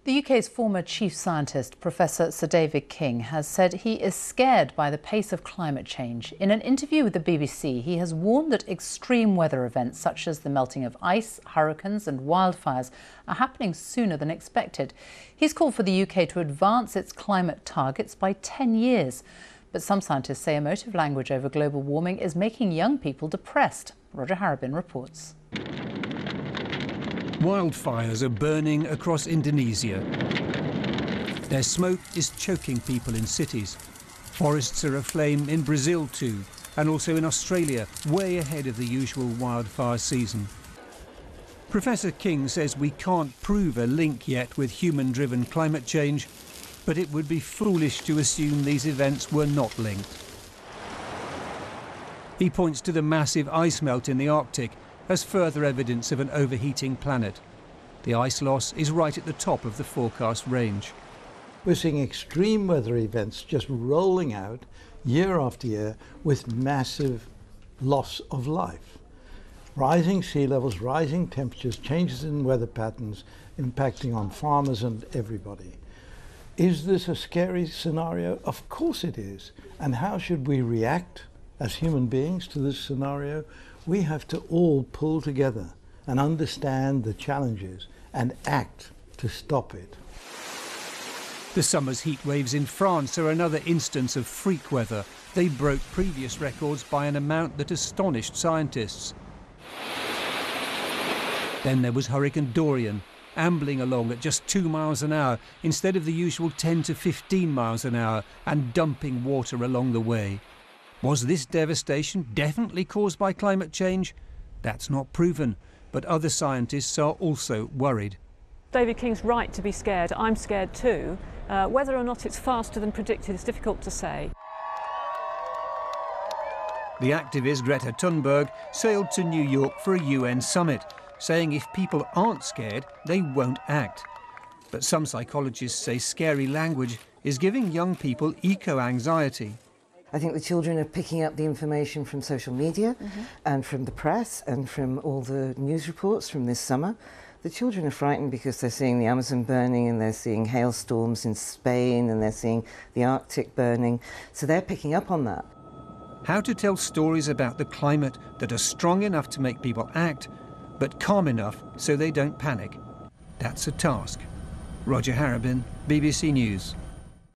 The UK's former chief scientist, Professor Sir David King, has said he is scared by the pace of climate change. In an interview with the BBC, he has warned that extreme weather events such as the melting of ice, hurricanes and wildfires are happening sooner than expected. He's called for the UK to advance its climate targets by 10 years. But some scientists say emotive language over global warming is making young people depressed. Roger Harrabin reports. Wildfires are burning across Indonesia. Their smoke is choking people in cities. Forests are aflame in Brazil too, and also in Australia, way ahead of the usual wildfire season. Professor King says we can't prove a link yet with human-driven climate change, but it would be foolish to assume these events were not linked. He points to the massive ice melt in the Arctic as further evidence of an overheating planet. The ice loss is right at the top of the forecast range. We're seeing extreme weather events just rolling out year after year with massive loss of life. Rising sea levels, rising temperatures, changes in weather patterns impacting on farmers and everybody. Is this a scary scenario? Of course it is. And how should we react as human beings to this scenario? We have to all pull together and understand the challenges and act to stop it. The summer's heat waves in France are another instance of freak weather. They broke previous records by an amount that astonished scientists. Then there was Hurricane Dorian, ambling along at just 2 miles an hour instead of the usual 10 to 15 miles an hour and dumping water along the way. Was this devastation definitely caused by climate change? That's not proven, but other scientists are also worried. David King's right to be scared. I'm scared too. Whether or not it's faster than predicted is difficult to say. The activist Greta Thunberg sailed to New York for a UN summit, saying if people aren't scared, they won't act. But some psychologists say scary language is giving young people eco-anxiety. I think the children are picking up the information from social media and from the press and from all the news reports from this summer. The children are frightened because they're seeing the Amazon burning and they're seeing hailstorms in Spain and they're seeing the Arctic burning. So they're picking up on that. How to tell stories about the climate that are strong enough to make people act, but calm enough so they don't panic. That's a task. Roger Harrabin, BBC News.